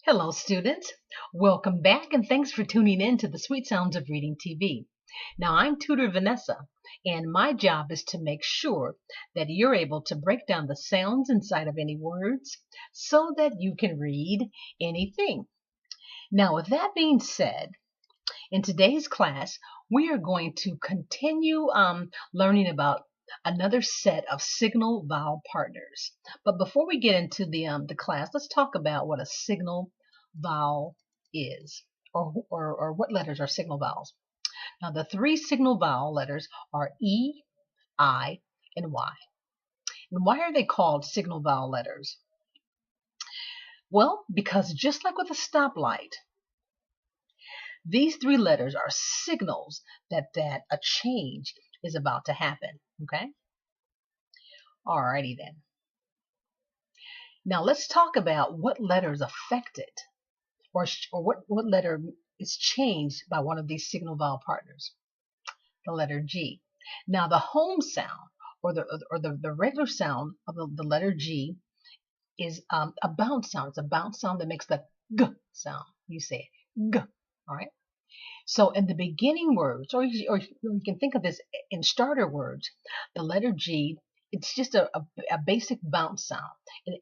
Hello, students. Welcome back and thanks for tuning in to the Sweet Sounds of Reading TV. Now, I'm Tutor Vanessa, and my job is to make sure that you're able to break down the sounds inside of any words so that you can read anything. Now, with that being said, in today's class, we are going to continue learning about another set of signal vowel partners. But before we get into the class, let's talk about what a signal vowel is, or what letters are signal vowels. Now, the three signal vowel letters are E, I, and Y. And why are they called signal vowel letters? Well, because just like with a stoplight, these three letters are signals that a change is about to happen, okay? Alrighty then. Now let's talk about what letter is affected, or what letter is changed by one of these signal vowel partners. The letter G. Now the home sound, or the regular sound of the letter G is a bounce sound. It's a bounce sound that makes the G sound. You say it, G, all right? So in the beginning words, or you can think of this in starter words, the letter G, it's just a basic bounce sound.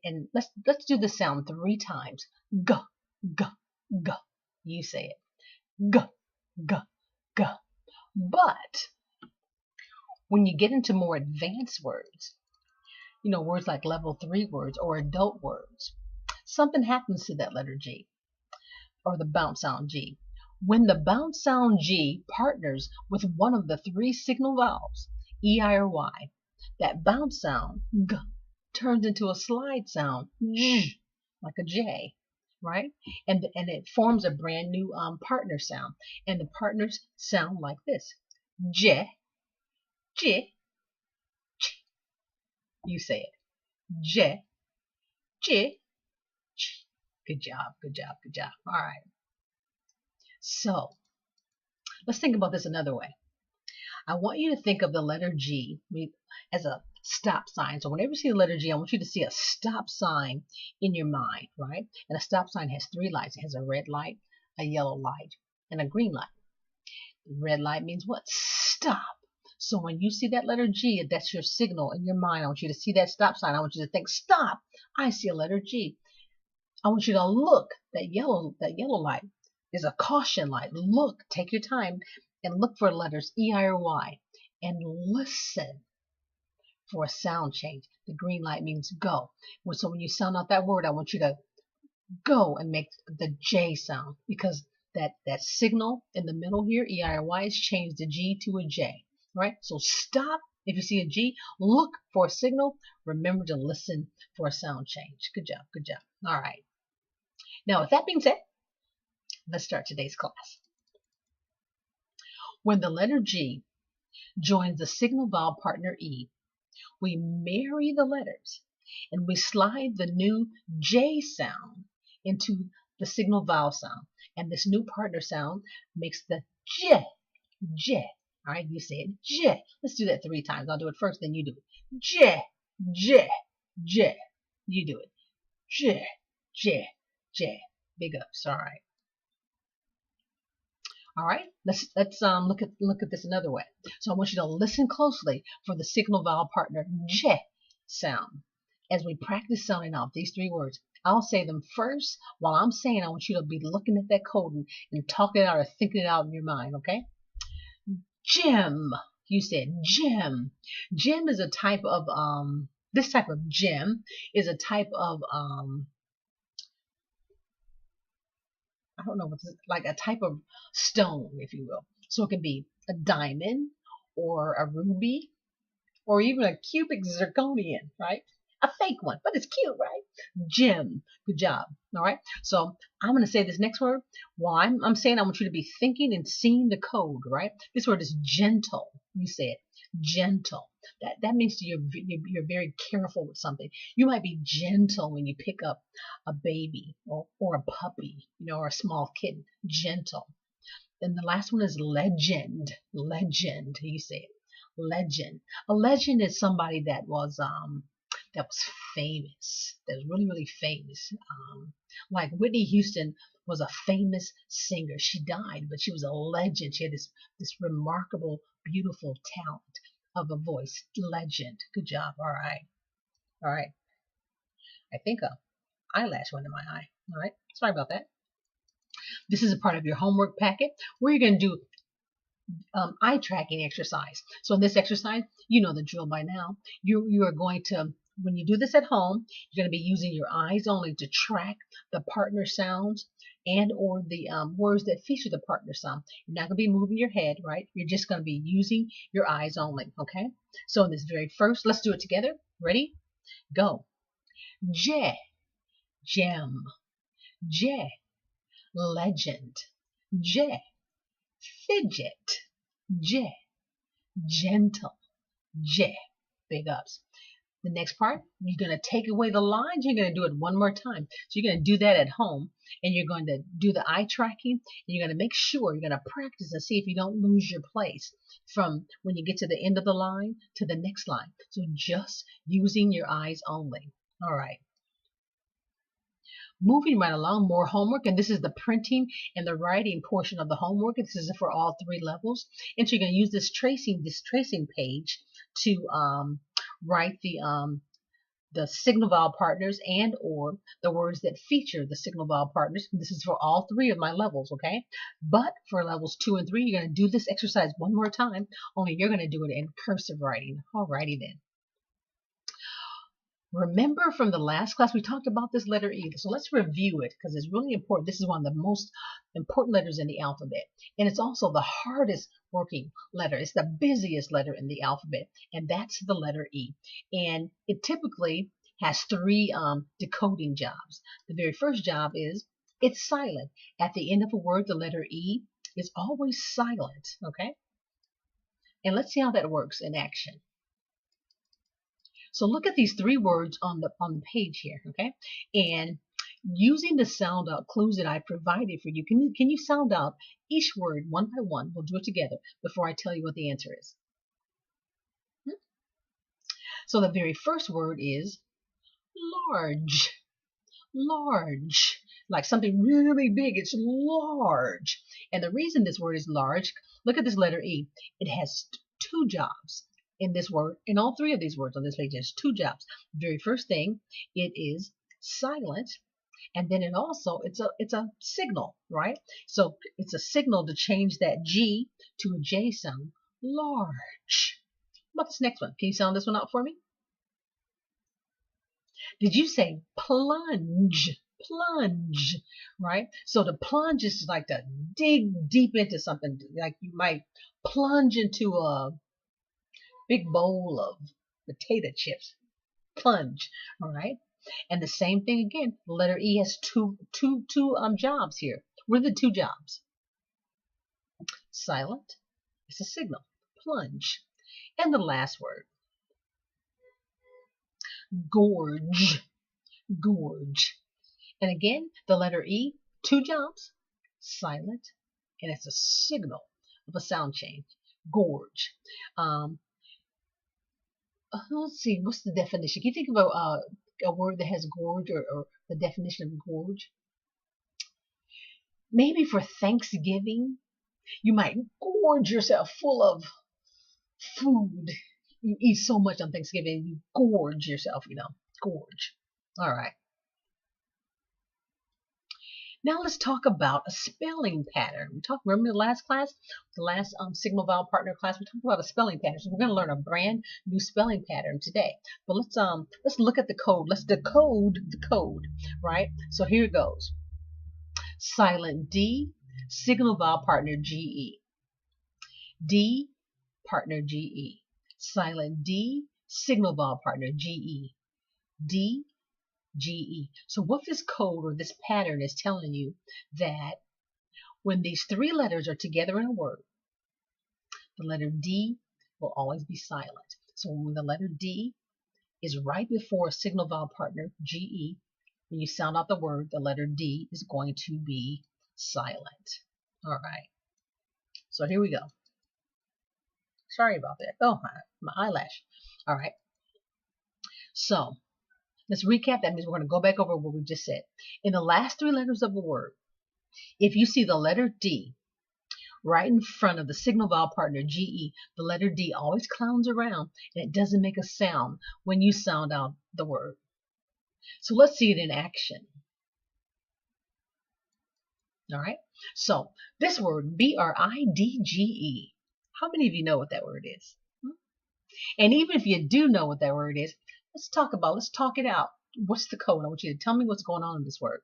And let's do the sound 3 times. G, G, G. You say it. G, G, G. But when you get into more advanced words, words like level 3 words or adult words, something happens to that letter G, or the bounce sound G. When the bounce sound G partners with one of the 3 signal vowels, E, I, or Y, that bounce sound, G, turns into a slide sound, J, like a J, right? And it forms a brand new partner sound. And the partners sound like this. J, J, J. You say it. J, J, J. Good job, good job, good job. All right. So let's think about this another way. I want you to think of the letter G as a stop sign. So whenever you see the letter G, I want you to see a stop sign in your mind, right? And a stop sign has 3 lights. It has a red light, a yellow light, and a green light. The red light means what? Stop. So when you see that letter G, that's your signal in your mind. I want you to see that stop sign. I want you to think, stop. I see a letter G. I want you to look. That yellow light is a caution light. Look, take your time and look for letters E, I, or Y and listen for a sound change. The green light means go. So when you sound out that word, I want you to go and make the J sound, because that signal in the middle here, E, I, or Y, has changed the G to a J, right? So stop. If you see a G, look for a signal. Remember to listen for a sound change. Good job, good job. All right. Now, with that being said, let's start today's class. When the letter G joins the signal vowel partner E, we marry the letters and we slide the new J sound into the signal vowel sound. And this new partner sound makes the J, J. All right, you say it, J. Let's do that 3 times. I'll do it first, then you do it. J, J, J. You do it. J, J, J. Big ups. All right. All right, let's look at this another way. So I want you to listen closely for the signal vowel partner J sound as we practice sounding out these 3 words. I'll say them first. While I'm saying, I want you to be looking at that code and talking it out or thinking it out in your mind, okay? Gem. You said gem. Gem is a type of this type of gem is a type of I don't know what's like a type of stone, if you will. So it can be a diamond or a ruby or even a cubic zirconian, right? A fake one, but it's cute, right? Gem. Good job. All right. So I'm going to say this next word. While I'm saying, I want you to be thinking and seeing the code, right? This word is gentle. You say it. Gentle. That means you're very careful with something. You might be gentle when you pick up a baby or a puppy, or a small kitten. Gentle. Then the last one is legend. Legend. You say it. Legend. A legend is somebody that was that was famous. That was really, really famous. Like Whitney Houston was a famous singer. She died, but she was a legend. She had this remarkable, beautiful talent of a voice. Legend. Good job. All right. All right. I think a eyelash went in my eye. All right. Sorry about that. This is a part of your homework packet where you're going to do eye tracking exercise. So in this exercise, you know the drill by now. You are going to, when you do this at home, you're going to be using your eyes only to track the partner sounds and or the words that feature the partner sound. You're not going to be moving your head, right? You're just going to be using your eyes only, okay? So in this very first, let's do it together. Ready? Go. J, gem. J, legend. J, fidget. J, gentle. J, big ups. The next part, you're going to take away the lines. You're going to do it one more time. So you're going to do that at home, and you're going to do the eye tracking, and you're going to make sure you're going to practice and see if you don't lose your place from when you get to the end of the line to the next line. So just using your eyes only. All right. Moving right along, more homework, and this is the printing and the writing portion of the homework. This is for all 3 levels. And so you're going to use this tracing page to write the signal vowel partners and or the words that feature the signal vowel partners. This is for all 3 of my levels, okay? But for levels 2 and 3, you're going to do this exercise one more time, only you're going to do it in cursive writing. Alrighty then. Remember from the last class, we talked about this letter E. So let's review it because it's really important. This is one of the most important letters in the alphabet. And it's also the hardest working letter. It's the busiest letter in the alphabet. And that's the letter E. And it typically has 3 decoding jobs. The very first job is it's silent. At the end of a word, the letter E is always silent. Okay? And let's see how that works in action. So look at these 3 words on the page here, okay? And using the sound out clues that I provided for you, can you sound out each word one by one? We'll do it together before I tell you what the answer is. So the very first word is large. Large. Like something really big, it's large. And the reason this word is large, look at this letter E. It has 2 jobs. In this word, in all 3 of these words on this page, there's 2 jobs. The very first thing, it is silent, and then it also it's a signal, right? So it's a signal to change that G to a J sound. Large. What about this next one? Can you sound this one out for me? Did you say plunge? Plunge, right? So to plunge is like to dig deep into something. Like you might plunge into a big bowl of potato chips. Plunge, all right? And the same thing again. The letter E has two jobs here. What are the 2 jobs? Silent. It's a signal. Plunge. And the last word. Gorge. Gorge. And again, the letter E, 2 jobs. Silent. And it's a signal of a sound change. Gorge. Let's see, what's the definition? Can you think of a word that has gorge or the definition of gorge? Maybe for Thanksgiving, you might gorge yourself full of food. You eat so much on Thanksgiving, you gorge yourself, gorge. All right. Now let's talk about a spelling pattern. Remember the last class, the last signal vowel partner class, we talked about a spelling pattern. So we're going to learn a brand new spelling pattern today. But let's look at the code. Let's decode the code, right? So here it goes. Silent D, signal vowel partner GE. D, partner GE. Silent D, signal vowel partner GE. D, GE. So what this code or this pattern is telling you that when these 3 letters are together in a word, the letter D will always be silent. So when the letter D is right before a signal vowel partner, GE, when you sound out the word, the letter D is going to be silent. All right. So here we go. Sorry about that. Oh, my eyelash. All right. So let's recap. That means we're going to go back over what we just said. In the last 3 letters of a word, if you see the letter D right in front of the signal vowel partner GE, the letter D always clowns around and it doesn't make a sound when you sound out the word. So let's see it in action. All right. So this word, BRIDGE. How many of you know what that word is? And even if you do know what that word is, let's talk it out. What's the code? I want you to tell me what's going on in this word.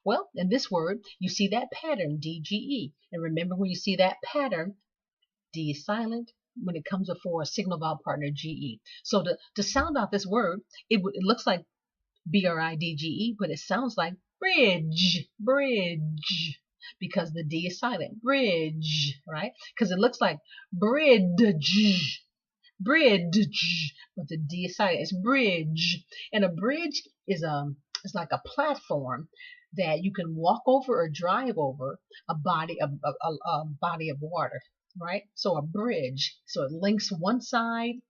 Well, in this word, you see that pattern, DGE. And remember, when you see that pattern, D is silent when it comes before a signal vowel partner, GE. So to sound out this word, it looks like BRIDGE, but it sounds like bridge, because the D is silent. Bridge, right? Because it looks like bridge, but the D is silent. It's bridge, and a bridge is like a platform that you can walk over or drive over a body of water, right? So a bridge, so it links one side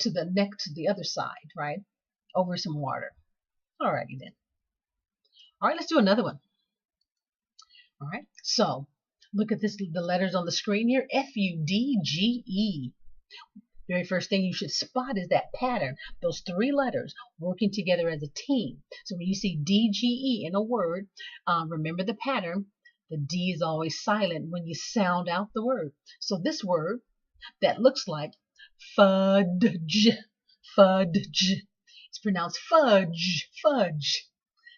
to the other side, right? Over some water. Alrighty then. All right, let's do another one. All right, so look at this, the letters on the screen here, FUDGE. Very first thing you should spot is that pattern, those 3 letters working together as a team. So when you see DGE in a word, remember the pattern. The D is always silent when you sound out the word. So this word that looks like fudge, it's pronounced fudge.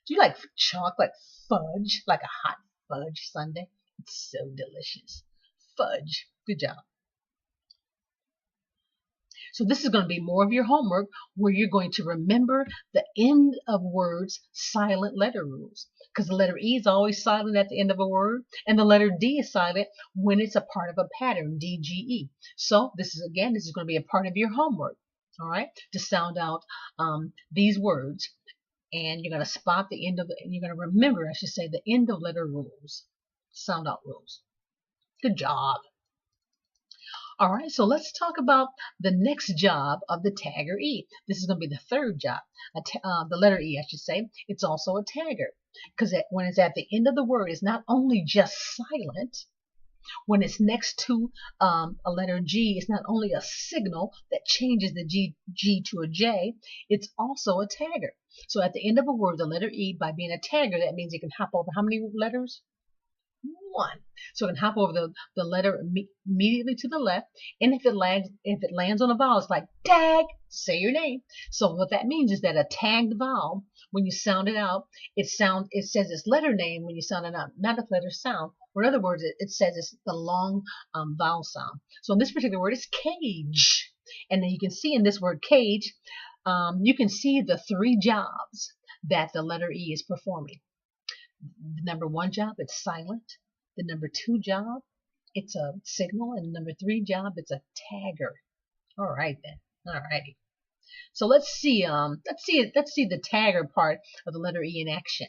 Do you like chocolate fudge, like a hot fudge sundae? It's so delicious. Fudge. Good job. So this is going to be more of your homework where you're going to remember the end of words silent letter rules, because the letter E is always silent at the end of a word and the letter D is silent when it's a part of a pattern, DGE. So this is going to be a part of your homework, all right, to sound out these words, and you're going to spot the end of it, and you're going to remember, I should say, the end of letter rules, sound out rules. Good job. All right, so let's talk about the next job of the tagger E. This is going to be the 3rd job. The letter E, I should say. It's also a tagger, because when it's at the end of the word, it's not only just silent. When it's next to a letter G, it's not only a signal that changes the G to a J, it's also a tagger. So at the end of a word, the letter E, by being a tagger, that means it can hop over how many letters? 1. So it can hop over the letter immediately to the left, and if it lands on a vowel, it's like tag, say your name. So what that means is that a tagged vowel, when you sound it out, it says its letter name when you sound it out, not its letter sound. Or in other words, it says it's the long vowel sound. So in this particular word, it's cage. And then you can see in this word cage, you can see the 3 jobs that the letter E is performing. The number 1 job, it's silent. The number 2 job, it's a signal, and the number 3 job, it's a tagger. All right then. All righty. So let's see the tagger part of the letter E in action.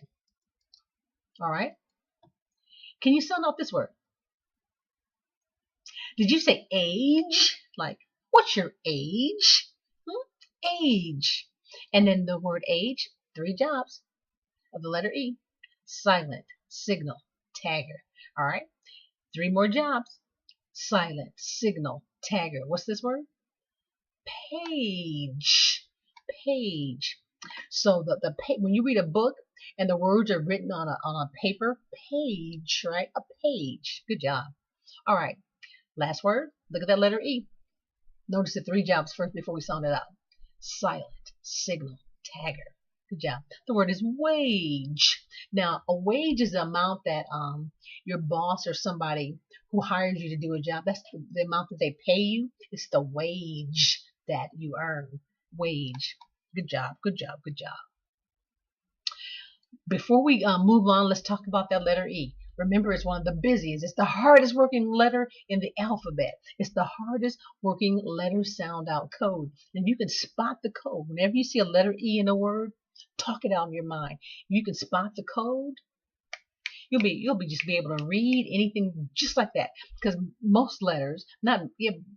All right. Can you sound out this word? Did you say age? Like, what's your age? Age. And then the word age, 3 jobs of the letter E. Silent, signal, tagger. All right. 3 more jobs. Silent, signal, tagger. What's this word? Page. Page. So when you read a book and the words are written on a paper, page, right? A page. Good job. All right. Last word. Look at that letter E. Notice the 3 jobs first before we sound it out. Silent, signal, tagger. Good job. The word is wage. Now, a wage is the amount that your boss or somebody who hires you to do a job, that's the amount that they pay you. It's the wage that you earn. Wage. Good job. Good job. Good job. Before we move on, let's talk about that letter E. Remember, it's one of the busiest. It's the hardest working letter in the alphabet. It's the hardest working letter sound out code. And you can spot the code. Whenever you see a letter E in a word, talk it out in your mind. You can spot the code. You'll just be able to read anything just like that, because most letters,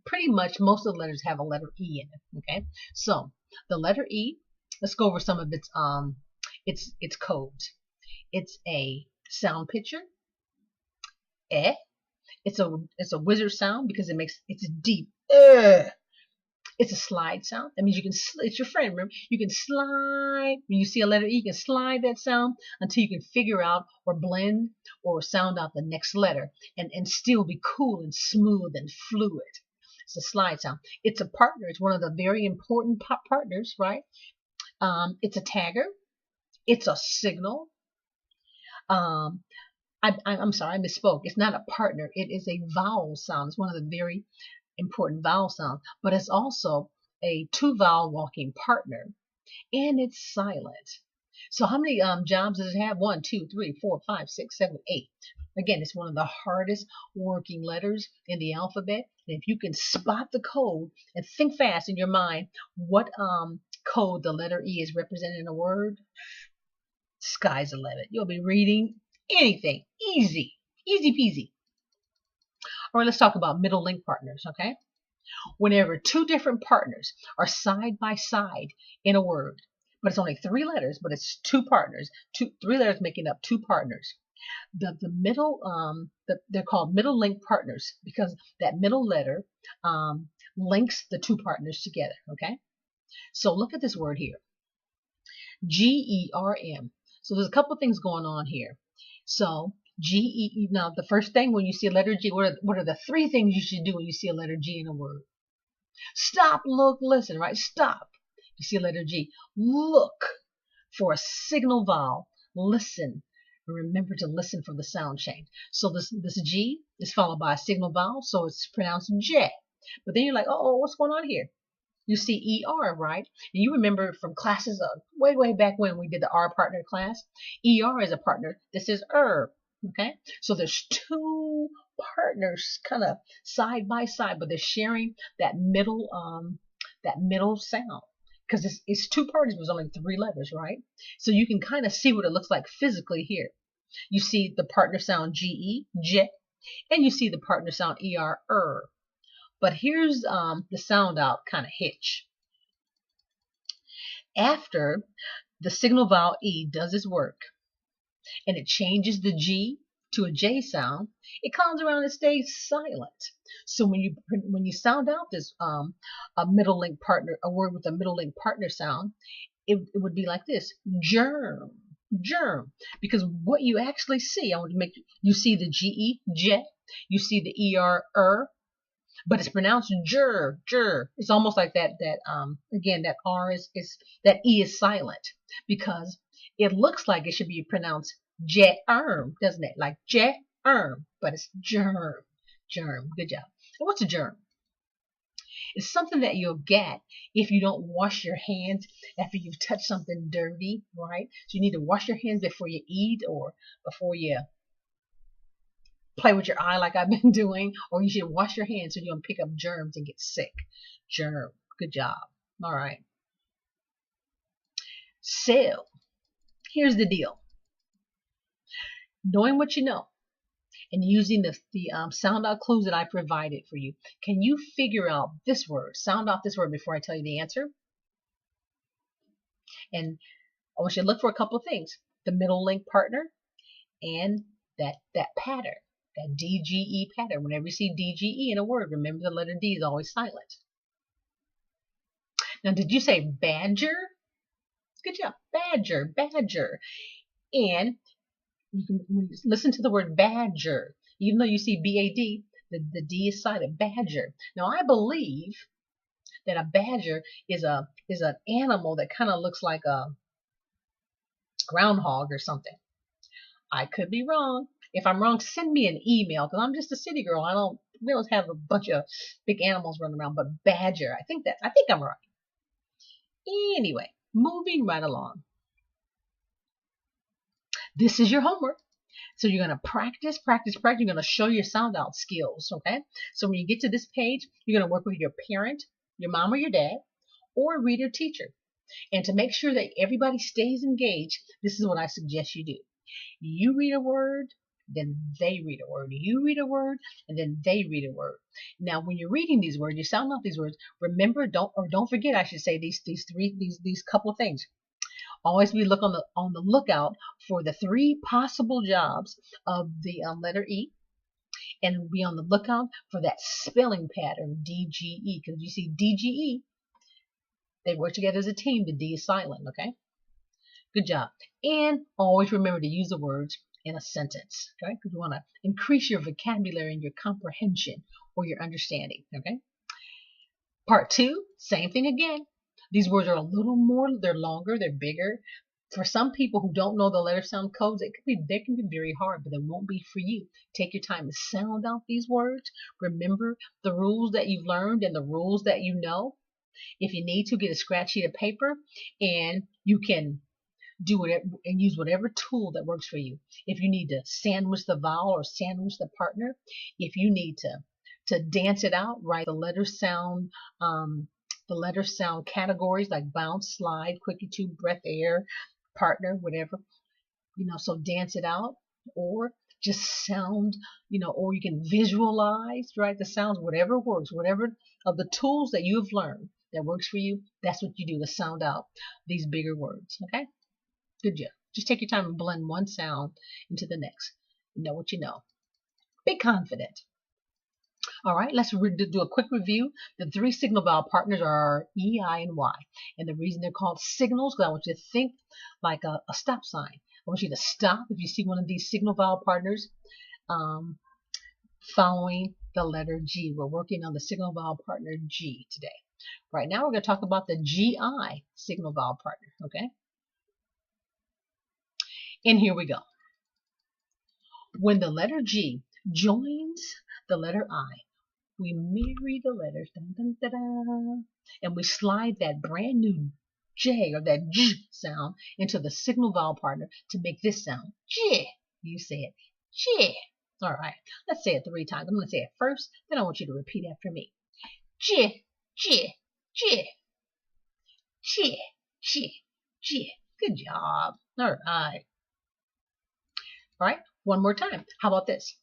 pretty much most of the letters have a letter E in it. Okay, so the letter E, let's go over some of its codes. It's a sound picture. It's a wizard sound because it's deep. It's a slide sound. That means you can, it's your friend, remember? You can slide, when you see a letter E, you can slide that sound until you can figure out or blend or sound out the next letter and still be cool and smooth and fluid. It's a slide sound. It's a partner. It's one of the very important partners, right? It's a tagger. It's a signal. I'm sorry, I misspoke. It's not a partner. It is a vowel sound. It's one of the very important vowel sounds, but it's also a two-vowel walking partner, and it's silent. So how many jobs does it have? 1, 2, 3, 4, 5, 6, 7, 8. Again, it's one of the hardest working letters in the alphabet. And if you can spot the code and think fast in your mind what code the letter E is represented in a word, sky's the limit. You'll be reading anything. Easy. Easy peasy. All right, let's talk about middle link partners, okay? Whenever two different partners are side by side in a word, but it's only 3 letters, but it's 2 partners, 3 letters making up 2 partners. The middle, they're called middle link partners because that middle letter links the 2 partners together, okay? So look at this word here, G-E-R-M. So there's a couple things going on here. So G-E, now the first thing when you see a letter G, what are the 3 things you should do when you see a letter G in a word? Stop, look, listen, right? Stop. You see a letter G. Look for a signal vowel. Listen. Remember to listen for the sound change. So this G is followed by a signal vowel, so it's pronounced J. But then you're like, oh, what's going on here? You see ER, right? And you remember from classes way, way back when we did the R partner class, ER is a partner. This is okay? So there's 2 partners kind of side by side, but they're sharing that middle sound because it's 2 partners, but it's only 3 letters, right? So you can kind of see what it looks like physically here. You see the partner sound GE, J, and you see the partner sound ER, But here's the sound out kind of hitch. After the signal vowel E does its work and it changes the G to a J sound, it comes around and stays silent. So when you sound out this a middle link partner, a word with a middle link partner sound, it would be like this: germ, germ. Because what you actually see, I want to make you see the GE, J, you see the ER, but it's pronounced jur. It's almost like that again, that R is that E is silent because it looks like it should be pronounced germ, doesn't it? Like germ, but it's germ. Good job. And what's a germ? It's something that you'll get if you don't wash your hands after you've touched something dirty, right? So you need to wash your hands before you eat or before you play with your eye like I've been doing, or you should wash your hands so you don't pick up germs and get sick. Germ. Good job. All right. So, here's the deal. Knowing what you know and using the sound out clues that I provided for you, can you figure out this word? Sound out this word before I tell you the answer. And I want you to look for a couple of things. The middle link partner and that pattern. That DGE pattern. Whenever you see DGE in a word, remember the letter D is always silent. Now, did you say badger? Good job. Badger, badger. And you can listen to the word badger. Even though you see B-A-D, the D is silent. Badger. Now, I believe that a badger is an animal that kind of looks like a groundhog or something. I could be wrong. If I'm wrong, send me an email because I'm just a city girl. We don't have a bunch of big animals running around, but badger. I think I'm right. Anyway, moving right along. This is your homework. So you're going to practice. You're going to show your sound out skills, okay? So when you get to this page, you're going to work with your parent, your mom or your dad, or a reader teacher. And to make sure that everybody stays engaged, this is what I suggest you do. You read a word, then they read a word. You read a word, and then they read a word. Now, when you're reading these words, you sound out these words. Remember, don't forget. I should say these couple of things. Always be on the lookout for the 3 possible jobs of the letter E, and be on the lookout for that spelling pattern DGE, because you see DGE, they work together as a team. The D is silent. Okay, good job. And always remember to use the words in a sentence. Okay, because you want to increase your vocabulary and your comprehension or your understanding. Okay. Part 2, same thing again. These words are a little more, they're longer, they're bigger. For some people who don't know the letter sound codes, they can be very hard, but they won't be for you. Take your time to sound out these words. Remember the rules that you've learned and the rules that you know. If you need to, get a scratch sheet of paper, and you can do whatever and use whatever tool that works for you. If you need to sandwich the vowel or sandwich the partner, if you need to dance it out, write the letter sound categories like bounce, slide, quickie, tube, breath, air, partner, whatever, so dance it out, or just sound, or you can visualize, right, the sounds, whatever works, whatever of the tools that you have learned that works for you, that's what you do to sound out these bigger words. Okay, good job. Just take your time and blend one sound into the next. You know what you know. Be confident. All right, let's do a quick review. The 3 signal vowel partners are E, I, and Y. And the reason they're called signals, because I want you to think like a stop sign. I want you to stop if you see one of these signal vowel partners following the letter G. We're working on the signal vowel partner G today. Right now, we're going to talk about the GI signal vowel partner, okay? And here we go. When the letter G joins the letter I, we marry the letters, dun, dun, dun, dun, and we slide that brand new J or that J sound into the signal vowel partner to make this sound. J. You say it. J. All right. Let's say it 3 times. I'm going to say it first, then I want you to repeat after me. J, J, J, J, J, J. Good job. All right. All right. One more time. How about this?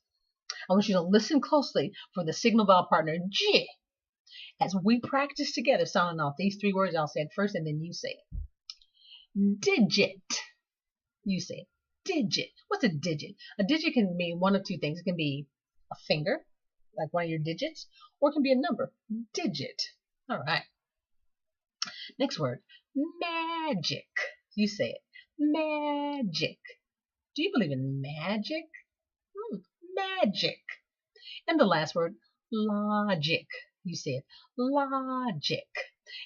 I want you to listen closely for the signal vowel partner J. As we practice together sounding off these 3 words, I'll say it first and then you say it. Digit. You say it. Digit. What's a digit? A digit can mean one of 2 things. It can be a finger, like one of your digits, or it can be a number. Digit. All right. Next word. Magic. You say it. Magic. Do you believe in magic? Magic. And the last word, logic. You say it. Logic.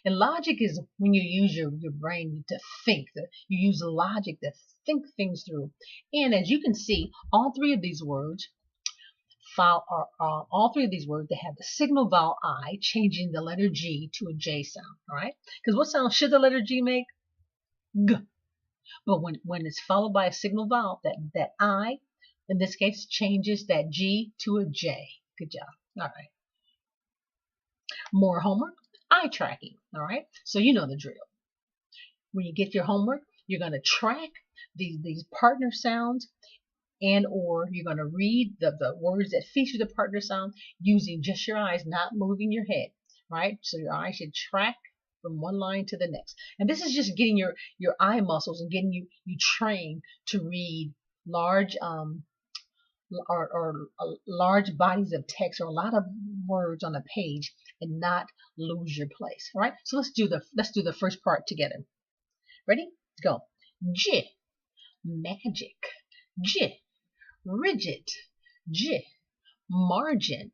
And logic is when you use your brain to think. You use logic to think things through. And as you can see, all 3 of these words, they have the signal vowel I, changing the letter G to a J sound. All right? Because what sound should the letter G make? G. But when it's followed by a signal vowel, that I, in this case, changes that G to a J. Good job. All right. More homework. Eye tracking. All right. So you know the drill. When you get your homework, you're going to track these partner sounds, and or you're going to read the words that feature the partner sound using just your eyes, not moving your head. Right. So your eyes should track from one line to the next. And this is just getting your eye muscles and getting you trained to read large large bodies of text or a lot of words on a page and not lose your place. All right. So let's do the first part together. Ready? Go. J. Magic. J. Rigid. J. Margin.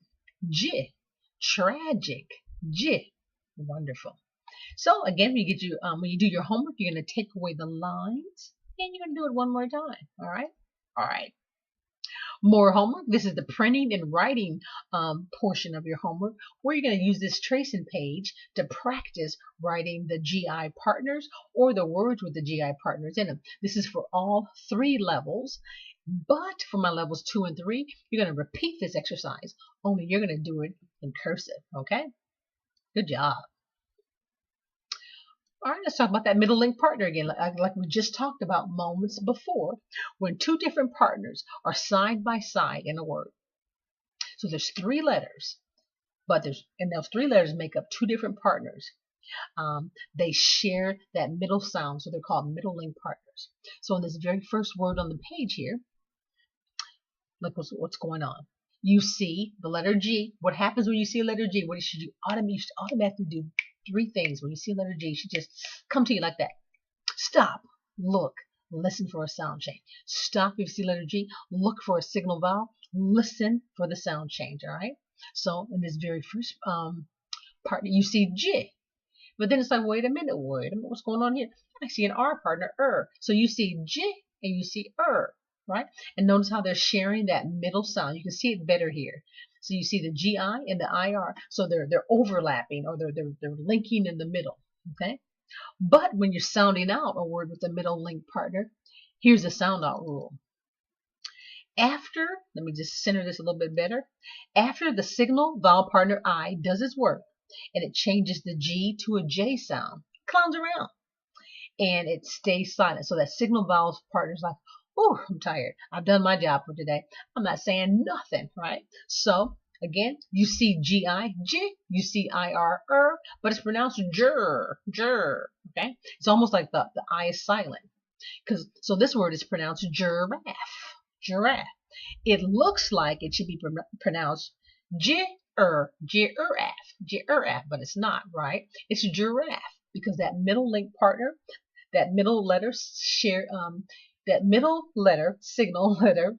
J. Tragic. J. Wonderful. So again, when you do your homework, you're going to take away the lines and you're going to do it one more time. All right. All right. More homework. This is the printing and writing portion of your homework, where you're going to use this tracing page to practice writing the GI partners or the words with the GI partners in them. This is for all 3 levels, but for my levels 2 and 3, you're going to repeat this exercise, only you're going to do it in cursive. Okay? Good job. All right, let's talk about that middle link partner again, like we just talked about moments before, when two different partners are side by side in a word. So there's three letters, and those three letters make up two different partners. They share that middle sound, so they're called middle link partners. So in this very first word on the page here, look what's going on. You see the letter G. What happens when you see a letter G? What you should do? You should automatically do three things. When you see a letter G, you should just come to you like that. Stop, look, listen for a sound change. Stop if you see letter G, look for a signal vowel, listen for the sound change, all right? So in this very first part, you see J. But then it's like, wait a minute, what's going on here? I see an R partner, So you see J and you see right? And notice how they're sharing that middle sound. You can see it better here. So you see the GI and the IR. So they're overlapping, or they're linking in the middle. Okay? But when you're sounding out a word with a middle link partner, here's the sound out rule. After, let me just center this a little bit better. After the signal vowel partner I does its work, and it changes the G to a J sound, clowns around, and it stays silent. So that signal vowel partner's like, oh, I'm tired. I've done my job for today. I'm not saying nothing, right? So again, you see G-I, J, you see I-R, but it's pronounced jur, okay? It's almost like the I is silent. So this word is pronounced giraffe. It looks like it should be pronounced giraffe, but it's not, right? It's giraffe, because that middle link partner, that middle letter that middle letter, signal letter,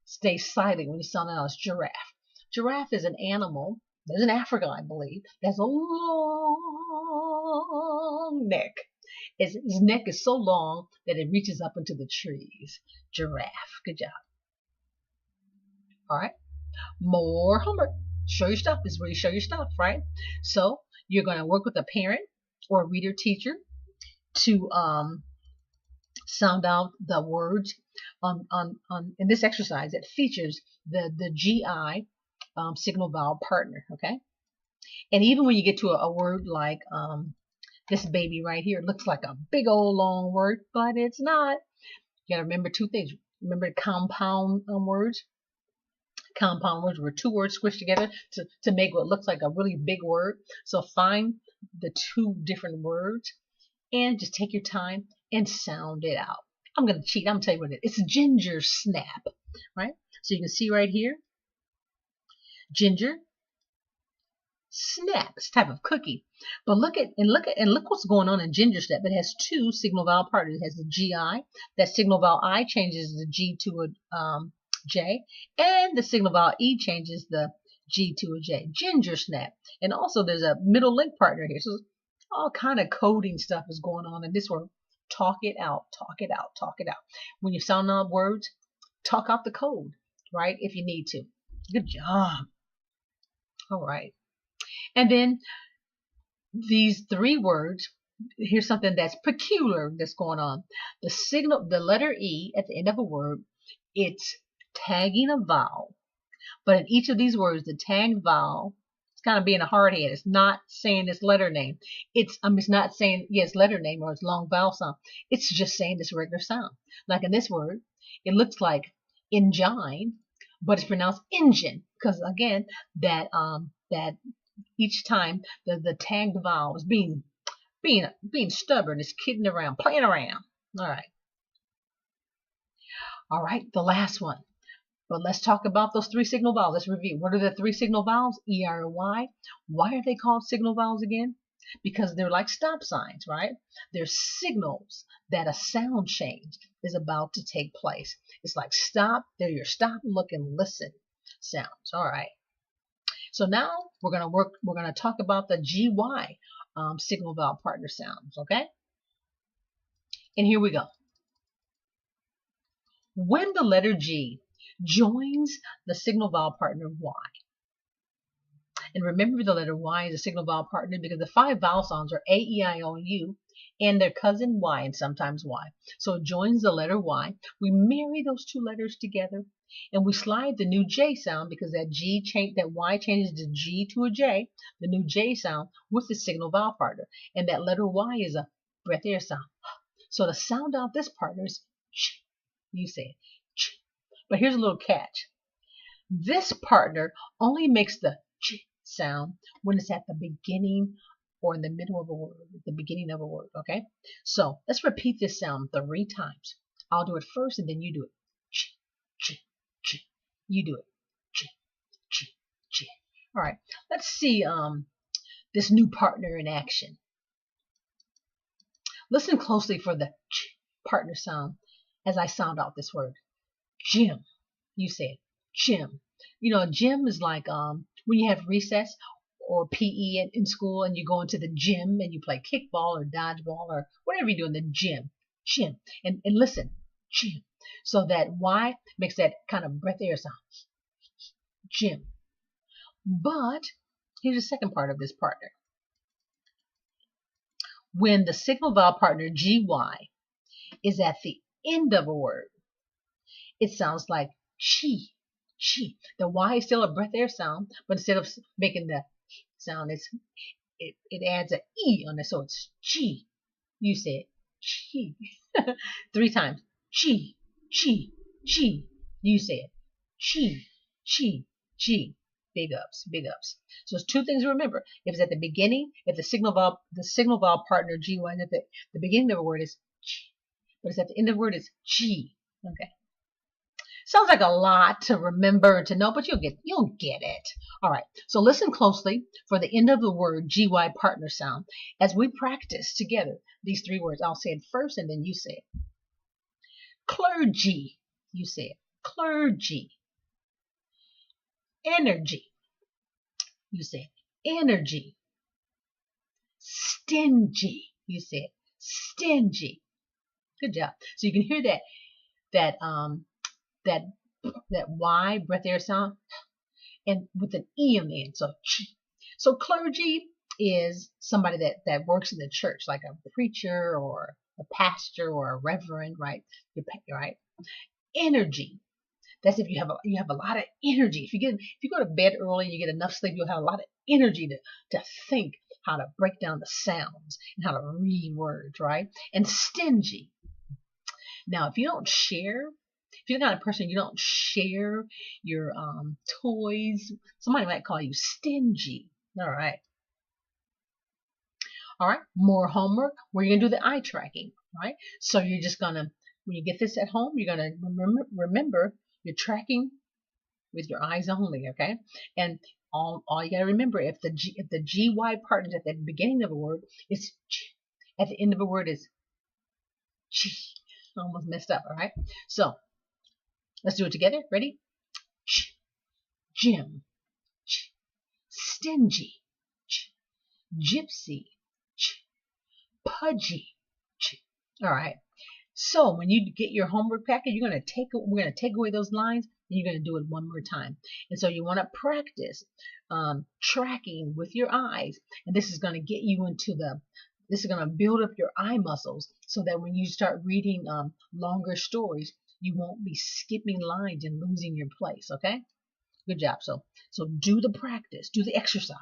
stays silent when you sound it out as giraffe. Giraffe is an animal, that's in Africa, I believe, that has a long neck. His neck is so long that it reaches up into the trees. Giraffe. Good job. All right. More homework. Show your stuff. This is where you show your stuff, right? So you're going to work with a parent or a reader teacher to sound out the words in this exercise that features the GI signal vowel partner, okay? And even when you get to a word like this baby right here, it looks like a big old long word, but it's not. You got to remember two things. Remember compound words? Compound words were two words squished together to make what looks like a really big word. So find the two different words and just take your time and sound it out. I'm going to cheat. I'm going to tell you what it is. It's ginger snap, right? So you can see right here, ginger snap. It's a type of cookie. But look what's going on in ginger snap. It has two signal vowel partners. It has the GI. That signal vowel I changes the G to a J, and the signal vowel E changes the G to a J. Ginger snap. And also there's a middle link partner here. So all kind of coding stuff is going on in this word. Talk it out, talk it out, talk it out. When you sound out words, talk out the code, right? If you need to. Good job. All right. And then these three words, here's something that's peculiar that's going on. The letter E at the end of a word, it's tagging a vowel. But in each of these words, the tagged vowel, it's kind of being a hard head. It's not saying its letter name. It's not saying its letter name or its long vowel sound. It's just saying this regular sound. Like in this word, it looks like engine, but it's pronounced engine, because again, that each time the tagged vowel is being stubborn, it's kidding around, playing around. All right, the last one. But let's talk about those three signal vowels. Let's review. What are the three signal vowels? E, R, and Y. Why are they called signal vowels again? Because they're like stop signs, right? They're signals that a sound change is about to take place. It's like stop. They're your stop, look, and listen sounds. All right. So now we're gonna talk about the GY signal vowel partner sounds. Okay. And here we go. When the letter G joins the signal vowel partner Y. And remember, the letter Y is a signal vowel partner because the 5 vowel sounds are A, E, I, O, and U. and their cousin Y and sometimes Y. So it joins the letter Y. We marry those two letters together and we slide the new J sound because that Y changes the G to a J, the new J sound with the signal vowel partner. And that letter Y is a breath air sound. So to sound out this partner is ch. You say it, ch. But here's a little catch. This partner only makes the ch sound when it's at the beginning or in the middle of a word, at the beginning of a word, okay? So let's repeat this sound 3 times. I'll do it first and then you do it. Ch, ch, ch. You do it. Ch, ch, ch. All right, let's see this new partner in action. Listen closely for the ch partner sound as I sound out this word. Gym. You say it. Gym. You know, a gym is like when you have recess or PE in school and you go into the gym and you play kickball or dodgeball or whatever you do in the gym. Gym. And listen, gym. So that Y makes that kind of breath air sound. Gym. But here's the second part of this partner. When the signal vowel partner GY is at the end of a word, it sounds like chi, chi. The Y is still a breath air sound, but instead of making the sound, it adds an E on it, so it's chi. You say it, chi. 3 times. Chi, chi, chi. You say it. Chi, chi, chi. Big ups, big ups. So it's 2 things to remember. If it's at the beginning, if the signal vowel partner GY is at the beginning of a word is chi, but it's at the end of the word is chi. Okay. Sounds like a lot to remember and to know, but you'll get it. All right. So listen closely for the end of the word GY partner sound as we practice together these 3 words. I'll say it first and then you say it. Clergy. You say it. Clergy. Energy. You say it. Energy. Stingy. You say it. Stingy. Good job. So you can hear that Y breath air sound and with an E on the end. So clergy is somebody that works in the church, like a preacher or a pastor or a reverend, right? Right. Energy. That's if you have a lot of energy. If you go to bed early and you get enough sleep, you'll have a lot of energy to think how to break down the sounds and how to read words, right? And stingy. Now, if you're the kind of person you don't share your toys, somebody might call you stingy. All right. All right. More homework. We're going to do the eye tracking. All right. So you're just going to, when you get this at home, you're going to remember you're tracking with your eyes only. Okay. And all you got to remember, if the GY partner at the beginning of a word is ch, at the end of a word is chi. Almost messed up. All right. So let's do it together. Ready? Ch, gym, ch, stingy, ch, gypsy, ch, pudgy, ch. All right. So when you get your homework packet, we're going to take away those lines and you're going to do it one more time. And so you want to practice tracking with your eyes. And this is going to get you this is going to build up your eye muscles so that when you start reading longer stories, you won't be skipping lines and losing your place, okay? Good job. So do the practice, do the exercise,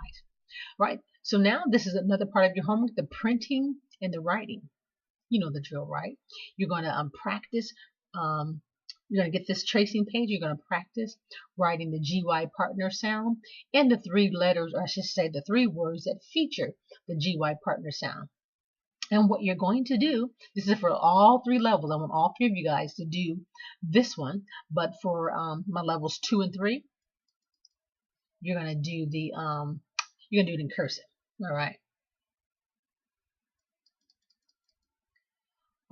right? So now this is another part of your homework, the printing and the writing. You know the drill, right? You're going to practice, you're going to get this tracing page, you're going to practice writing the GY partner sound and the 3 letters, or I should say the 3 words that feature the GY partner sound. And what you're going to do, this is for all 3 levels. I want all 3 of you guys to do this one. But for my levels 2 and 3, you're gonna do it in cursive. All right.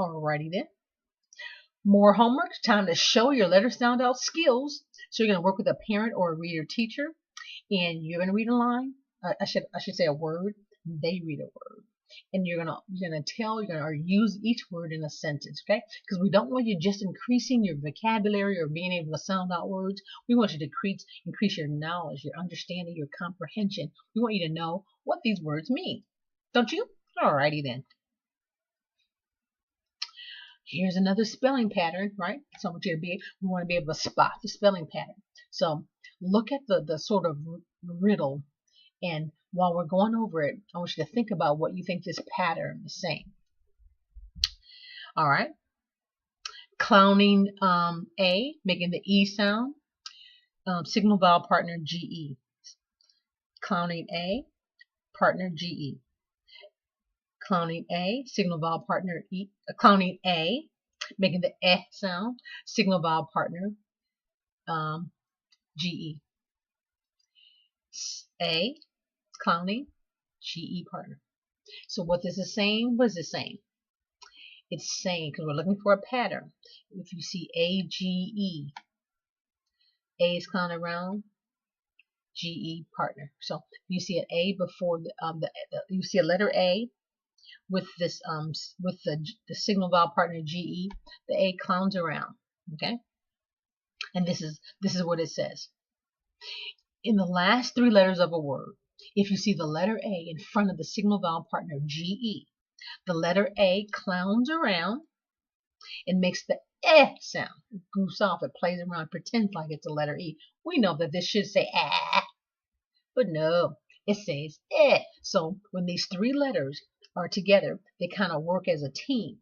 Alrighty then. More homework. Time to show your letter sound out skills. So you're gonna work with a parent or a reader teacher, and you're gonna read a line. I should say a word. They read a word. And you're gonna use each word in a sentence, okay? Because we don't want you just increasing your vocabulary or being able to sound out words. We want you to increase your knowledge, your understanding, your comprehension. We want you to know what these words mean. Don't you? Alrighty then. Here's another spelling pattern, right? So I want you to we want to be able to spot the spelling pattern. So look at the sort of riddle, and while we're going over it, I want you to think about what you think this pattern is saying. All right. Clowning A, making the E sound. Signal vowel partner GE. Clowning A, partner GE. Clowning A, signal vowel partner E. Clowning A, making the eh sound. Signal vowel partner GE. A, clowning, GE partner. So what this is saying, what is it saying? It's saying, because we're looking for a pattern, if you see AGE, A is clowning around, GE partner. So if you see an A before you see a letter A with this with the signal vowel partner GE, the A clowns around. Okay, and this is what it says. In the last three letters of a word, if you see the letter A in front of the signal vowel partner GE, the letter A clowns around and makes the eh sound. It goofs off, it plays around, pretends like it's a letter E. We know that this should say ah, but no, it says eh. So when these three letters are together, they kind of work as a team.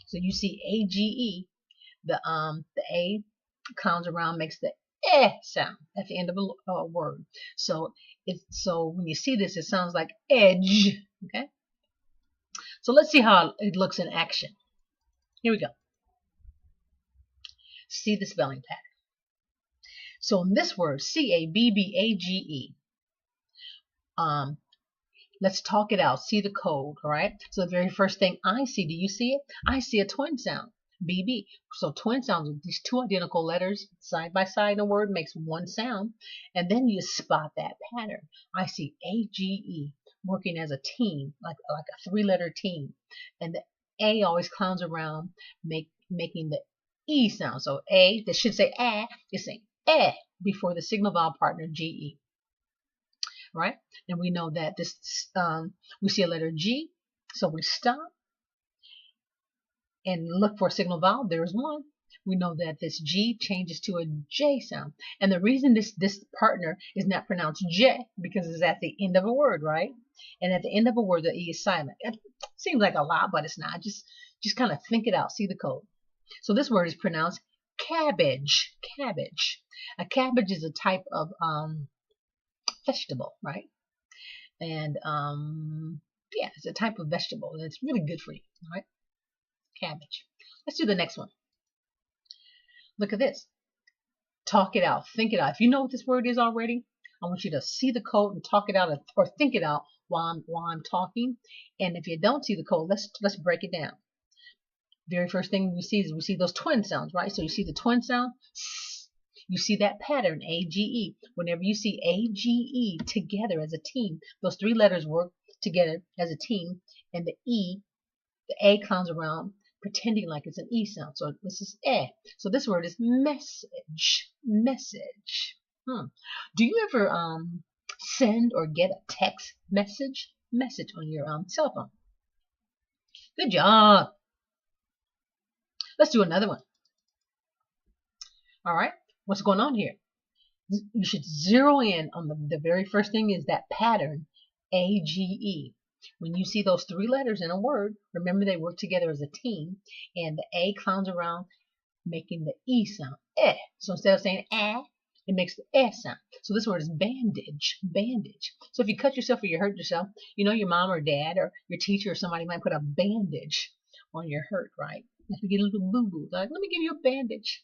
So you see AGE, the A clowns around, makes the eh sound at the end of a word. So when you see this, it sounds like edge. Okay. So let's see how it looks in action. Here we go. See the spelling pattern. So in this word, CABBAGE, let's talk it out. See the code, all right? So the very first thing I see, do you see it? I see a twin sound, BB. So twin sounds with these two identical letters side by side in a word makes one sound, and then you spot that pattern. I see AGE working as a team, like a three-letter team, and the A always clowns around, making the E sound. So A, that should say ah, is saying eh before the signal vowel partner GE. Right? And we know that this we see a letter G, so we stop and look for a signal vowel. There's one. We know that this G changes to a J sound. And the reason this partner is not pronounced J, because it's at the end of a word, right? And at the end of a word, the E is silent. It seems like a lot, but it's not. Just kind of think it out. See the code. So this word is pronounced cabbage. Cabbage. A cabbage is a type of vegetable, right? And yeah, it's a type of vegetable, and it's really good for you, all right? Cabbage. Let's do the next one. Look at this. Talk it out. Think it out. If you know what this word is already, I want you to see the code and talk it out, or think it out while I'm talking. And if you don't see the code, let's break it down. Very first thing we see is we see those twin sounds, right? So you see the twin sound. You see that pattern, AGE. Whenever you see AGE together as a team, those three letters work together as a team, and the A clowns around, pretending like it's an E sound. So this is eh. So this word is message. Message. Do you ever send or get a text message on your cell phone? Good job. Let's do another one. All right. What's going on here? You should zero in on the very first thing is that pattern, AGE. When you see those three letters in a word, remember they work together as a team, and the A clowns around, making the E sound, eh. So instead of saying ah, it makes the eh sound. So this word is bandage, bandage. So if you cut yourself or you hurt yourself, you know your mom or dad or your teacher or somebody might put a bandage on your hurt, right? If you get a little boo-boo, like, let me give you a bandage.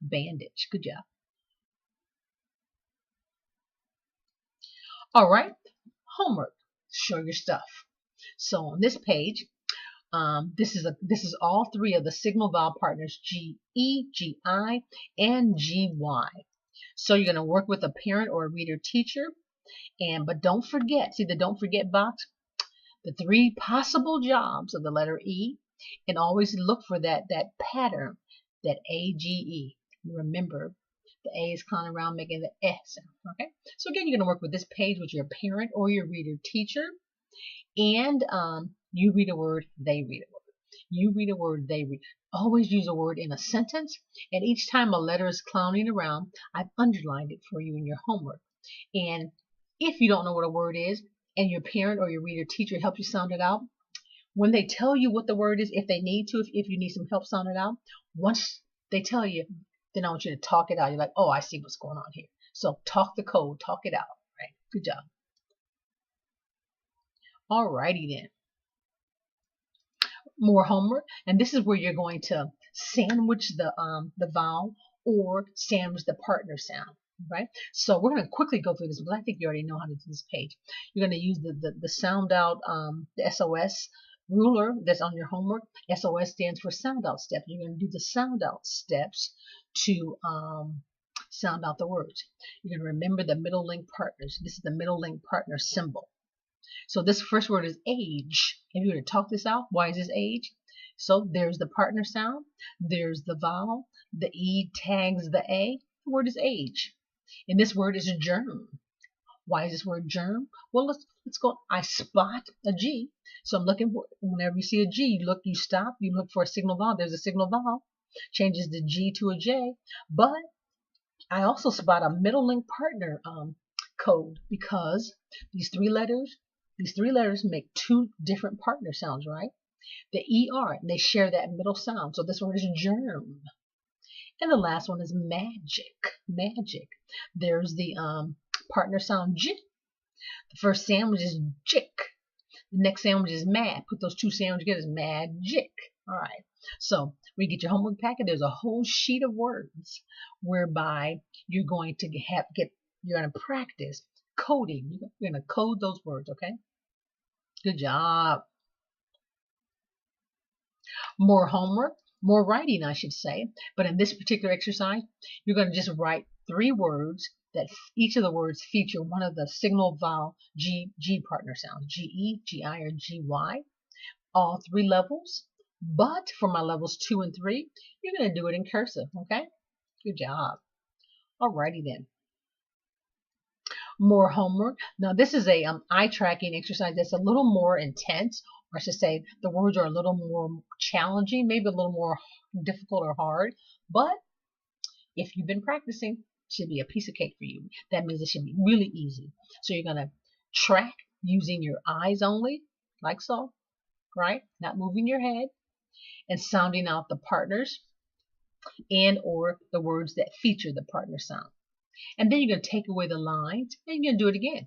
Bandage. Good job. All right. Homework. Show your stuff. So on this page, this is all three of the signal vowel partners GE, GI, and GY. So you're going to work with a parent or a reader teacher, but don't forget. See the don't forget box. The three possible jobs of the letter E, and always look for that pattern, that AGE. Remember, the A is clowning around making the eh sound. Okay. So again, you're going to work with this page with your parent or your reader teacher, and you read a word, they read a word. You read a word, they read. Always use a word in a sentence, and each time a letter is clowning around, I've underlined it for you in your homework. And if you don't know what a word is, and your parent or your reader teacher helps you sound it out, when they tell you what the word is, if they need to, if you need some help sounding it out, once they tell you, then I want you to talk it out. You're like, oh, I see what's going on here. So talk the code, talk it out. Right? Good job. Alrighty then. More homework, and this is where you're going to sandwich the vowel or sandwich the partner sound. Right? So we're going to quickly go through this, but I think you already know how to do this page. You're going to use the sound out, the SOS ruler that's on your homework. SOS stands for sound out steps. You're going to do the sound out steps to sound out the words. You're going to remember the middle link partners. This is the middle link partner symbol. So this first word is age. If you were to talk this out, why is this age? So there's the partner sound, there's the vowel, the E tags the A. The word is age. And this word is germ. Why is this word germ? Well, let's go. I spot a G. So I'm looking for, whenever you see a G, you look, you stop, you look for a signal vowel. There's a signal vowel. Changes the G to a J. But I also spot a middle link partner code, because these three letters make two different partner sounds, right? The ER, they share that middle sound. So this word is germ. And the last one is magic. Magic. There's the partner sound J. The first sandwich is jick. The next sandwich is mad. Put those two sandwiches together is magic. All right. So when you get your homework packet, there's a whole sheet of words whereby you're going to you're going to practice coding. You're going to code those words, okay? Good job. More homework, more writing, I should say. But in this particular exercise, you're going to just write 3 words that each of the words feature one of the signal vowel G partner sounds, GE, GI, or GY. All 3 levels. But for my levels 2 and 3, you're going to do it in cursive, okay? Good job. Alrighty then. More homework. Now this is a eye tracking exercise that's a little more intense, or I should say the words are a little more challenging, maybe a little more difficult or hard, but if you've been practicing, it should be a piece of cake for you. That means it should be really easy. So you're going to track using your eyes only, like so, right? Not moving your head, and sounding out the partners and or the words that feature the partner sound. And then you're going to take away the lines, and you're going to do it again.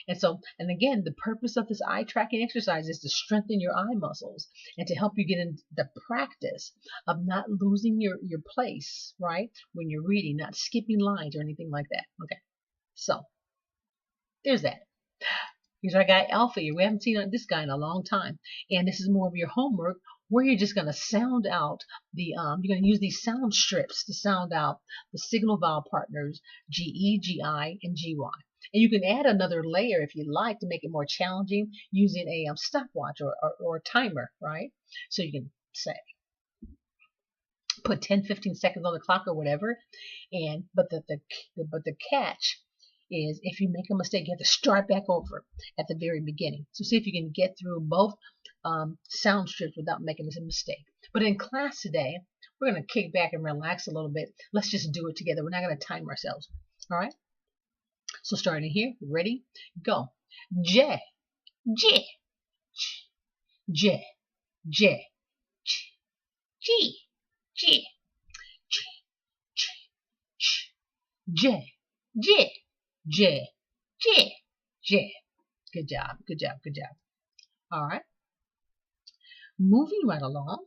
And again, the purpose of this eye tracking exercise is to strengthen your eye muscles and to help you get into the practice of not losing your place, right? When you're reading, not skipping lines or anything like that. Okay, so there's that. Here's our guy Alpha here. We haven't seen this guy in a long time. And this is more of your homework, where you're just going to sound out the, you're going to use these sound strips to sound out the signal vowel partners, GE, GI, and GY. And you can add another layer if you like to make it more challenging using a stopwatch or a timer, right? So you can say, put 10, 15 seconds on the clock or whatever. But the catch is, if you make a mistake, you have to start back over at the very beginning. So see if you can get through both sound strips without making a mistake. But in class today, we're going to kick back and relax a little bit. Let's just do it together. We're not going to time ourselves. All right? So starting here, ready, go. J, J, J, J, G, G, J, J, J, J, J. Good job, good job, good job. All right. Moving right along.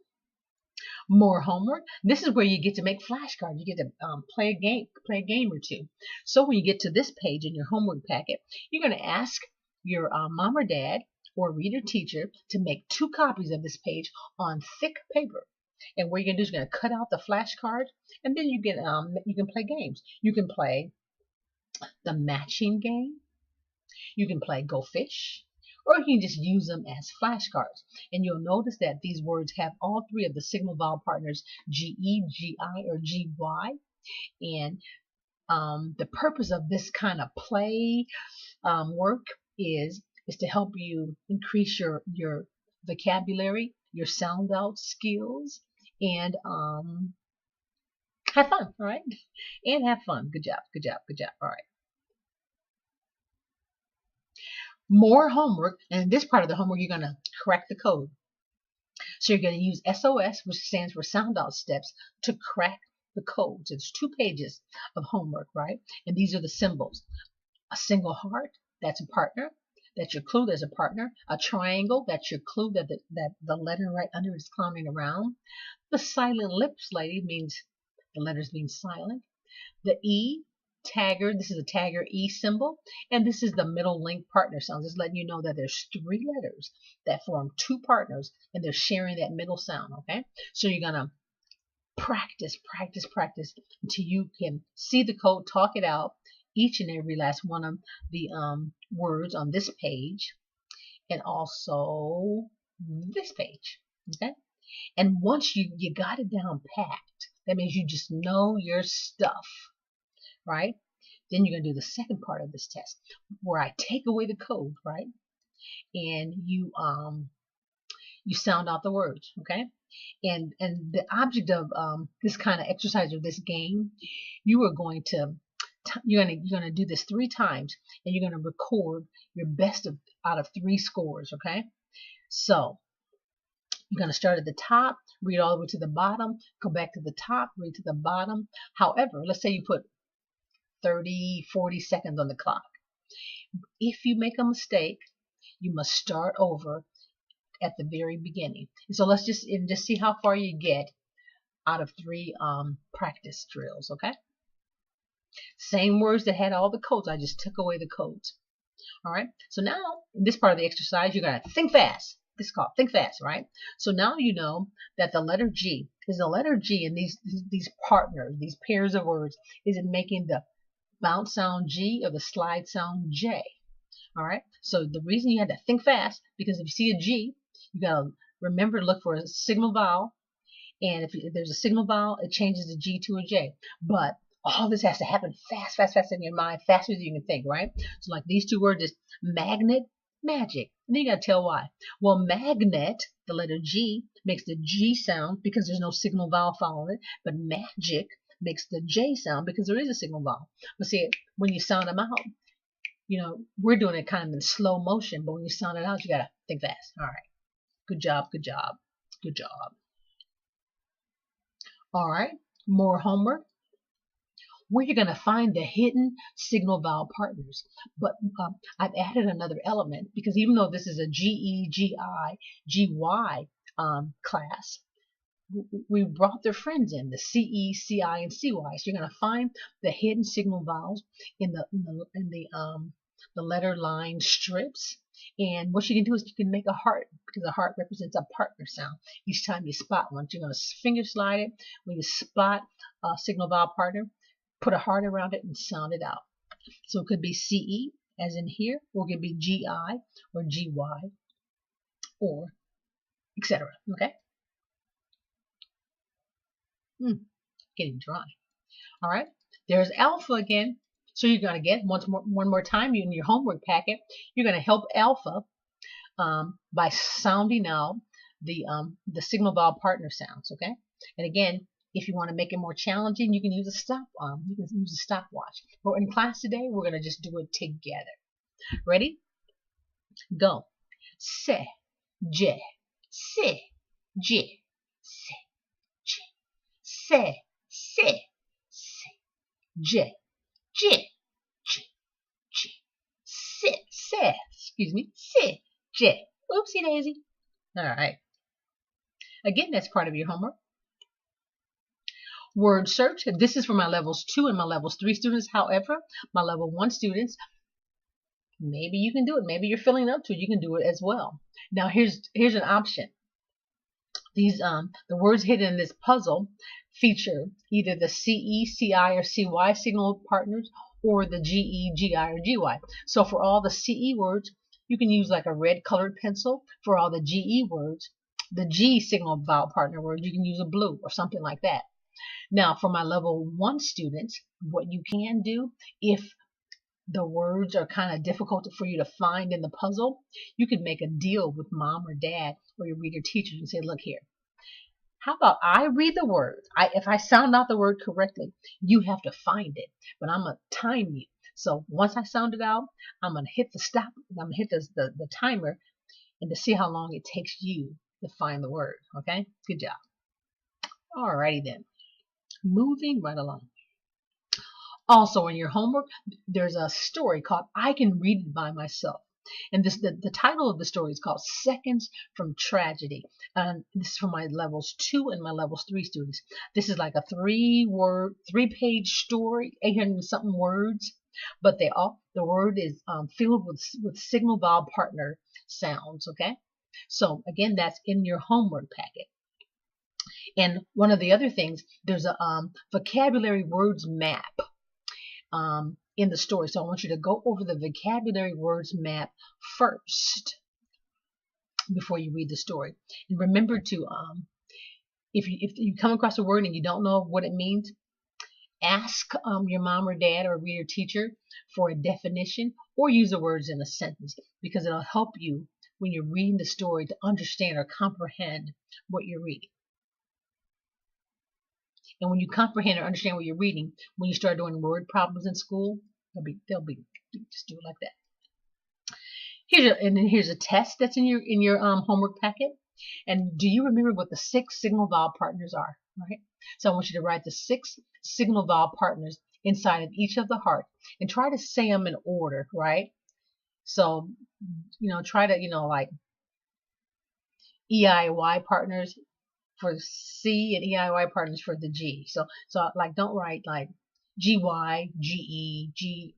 More homework. This is where you get to make flashcards. You get to play a game or two. So when you get to this page in your homework packet, you're going to ask your mom or dad or reader teacher to make 2 copies of this page on thick paper. And what you're going to do is you're going to cut out the flashcard, and then you can play games. You can play the matching game. You can play Go Fish. Or you can just use them as flashcards. And you'll notice that these words have all 3 of the signal vowel partners, GE, GI, or GY. And the purpose of this kind of play work is to help you increase your vocabulary your sound out skills, and have fun, all right? And have fun. Good job, good job, good job. All right. More homework, and in this part of the homework, you're going to crack the code. So you're going to use SOS, which stands for sound out steps, to crack the code. So it's 2 pages of homework, right? And these are the symbols. A single heart, that's a partner. That's your clue, there's a partner. A triangle, that's your clue that the letter right under is clowning around. The silent lips lady means the letters mean silent. The E, tagger, this is a tagger E symbol. And this is the middle link partner sound. Just letting you know that there's 3 letters that form 2 partners and they're sharing that middle sound, okay? So you're going to practice, practice, practice until you can see the code, talk it out, each and every last one of the words on this page and also this page, okay? And once you got it down packed, that means you just know your stuff, right? Then you're going to do the second part of this test where I take away the code, right? And you sound out the words, okay? And the object of this kind of exercise or this game, you're going to do this 3 times, and you're going to record your best out of 3 scores, okay? So you're going to start at the top, read all the way to the bottom, go back to the top, read to the bottom. However, let's say you put 30, 40 seconds on the clock. If you make a mistake, you must start over at the very beginning. So let's just see how far you get out of 3 practice drills, okay? Same words that had all the codes, I just took away the codes. All right, so now in this part of the exercise, you're going to think fast. This is called think fast, right? So now you know that the letter G is the letter G, and these partners, these pairs of words, is it making the bounce sound G or the slide sound J? All right, so the reason you had to think fast, because if you see a G, you got to remember to look for a signal vowel, and if there's a signal vowel, it changes the G to a J. But all this has to happen fast, fast, fast in your mind, faster than you can think, right? So like these 2 words is magnet, magic. And then you got to tell why. Well, magnet, the letter G, makes the G sound because there's no signal vowel following it. But magic makes the J sound because there is a signal vowel. But see, when you sound them out, you know, we're doing it kind of in slow motion, but when you sound it out, you got to think fast. All right. Good job, good job, good job. All right, more homework. Where you're going to find the hidden signal vowel partners. But I've added another element because even though this is a GE, GI, GY class, we brought their friends in, the CE, CI, and CY. So you're going to find the hidden signal vowels in the letter line strips. And what you can do is you can make a heart, because a heart represents a partner sound. Each time you spot one, you're going to finger slide it. When you spot a signal vowel partner, put a heart around it and sound it out. So it could be CE, as in here, or it could be GI or GY, or etc. Okay? Getting dry. All right. There's alpha again. So you're going to get one more time in your homework packet. You're going to help alpha by sounding out the signal vowel partner sounds. Okay. And again, if you want to make it more challenging, you can use a stopwatch. But in class today, we're going to just do it together. Ready? Go. Se, je, se, je, se, je, se, se, se, je, je, je, je, se, excuse me, se, je. Oopsie daisy. All right. Again, that's part of your homework. Word search. This is for my levels 2 and my levels 3 students. However, my level 1 students, maybe you can do it. Maybe you're feeling up to it. You can do it as well. Now here's an option. These the words hidden in this puzzle feature either the CE, CI, or CY signal partners, or the GE, GI, or GY. So for all the CE words, you can use like a red colored pencil. For all the GE words, the G signal vowel partner words, you can use a blue or something like that. Now, for my level 1 students, what you can do, if the words are kind of difficult for you to find in the puzzle, you could make a deal with mom or dad or your reader teacher and say, look here, how about I read the word? If I sound out the word correctly, you have to find it, but I'm going to time you. So once I sound it out, I'm going to hit the stop. I'm going to hit the timer and to see how long it takes you to find the word. Okay? Good job. Alrighty then. Moving right along. Also in your homework, there's a story called I Can Read It By Myself. And the title of the story is called Seconds from Tragedy. And this is for my levels 2 and my levels 3 students. This is like a 3-page story, 800 and something words. But the word is filled with signal vowel partner sounds. Okay. So again, that's in your homework packet. And one of the other things, there's a vocabulary words map in the story. So I want you to go over the vocabulary words map first before you read the story. And remember to, if you come across a word and you don't know what it means, ask your mom or dad or reader teacher for a definition or use the words in a sentence, because it'll help you when you're reading the story to understand or comprehend what you're reading. And when you comprehend or understand what you're reading, when you start doing word problems in school, they'll be just do it like that. Here's a test that's in your homework packet. And do you remember what the 6 signal vowel partners are? Right. So I want you to write the 6 signal vowel partners inside of each of the heart and try to say them in order. Right. So try to like EIY partners for the C and EIY partners for the G. So like don't write like GY, GE, G,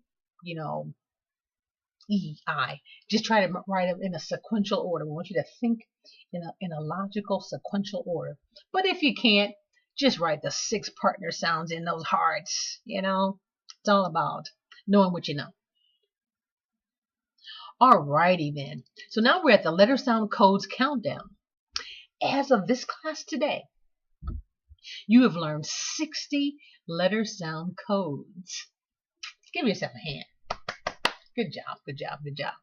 EI. Just try to write them in a sequential order. We want you to think in a logical sequential order. But if you can't, just write the 6 partner sounds in those hearts. It's all about knowing what you know. Alrighty then. So now we're at the letter sound codes countdown. As of this class today, you have learned 60 letter sound codes. Give yourself a hand. Good job, good job, good job.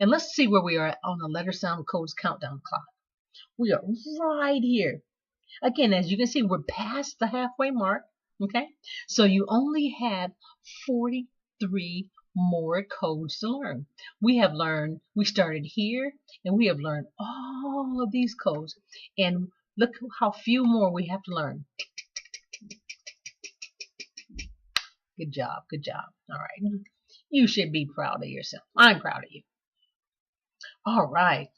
And let's see where we are on the letter sound codes countdown clock. We are right here. Again, as you can see, we're past the halfway mark. Okay, so you only have 43 more codes to learn. We started here and we have learned all of these codes, and look how few more we have to learn. Good job, good job. All right, you should be proud of yourself. I'm proud of you. All right,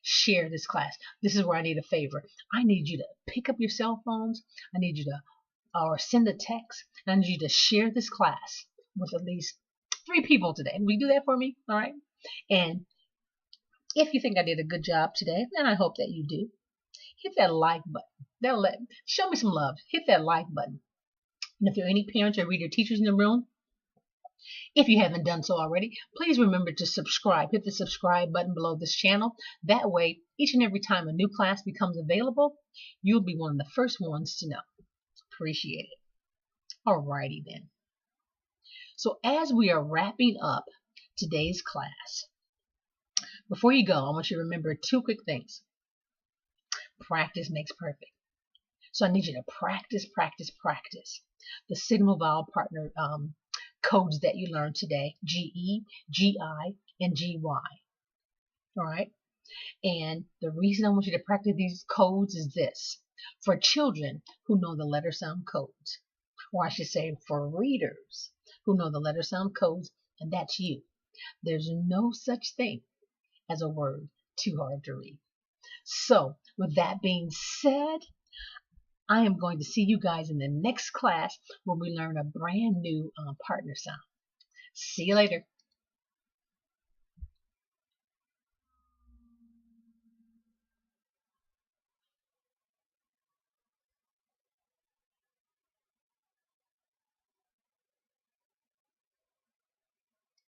share this class. This is where I need a favor. I need you to pick up your cell phones. I need you to or send a text. I need you to share this class with at least 3 people today. Will you do that for me? All right. And if you think I did a good job today, and I hope that you do, hit that like button. Show me some love. Hit that like button. And if there are any parents or reader teachers in the room, if you haven't done so already, please remember to subscribe. Hit the subscribe button below this channel. That way, each and every time a new class becomes available, you'll be one of the first ones to know. Appreciate it. Alrighty then. So as we are wrapping up today's class, before you go, I want you to remember 2 quick things. Practice makes perfect. So I need you to practice the signal vowel partner codes that you learned today: GE, GI, and GY. All right. And the reason I want you to practice these codes is this: for children who know the letter sound codes, or I should say for readers who know the letter sound codes, and that's you. There's no such thing as a word too hard to read. So with that being said, I am going to see you guys in the next class where we learn a brand new partner sound. See you later.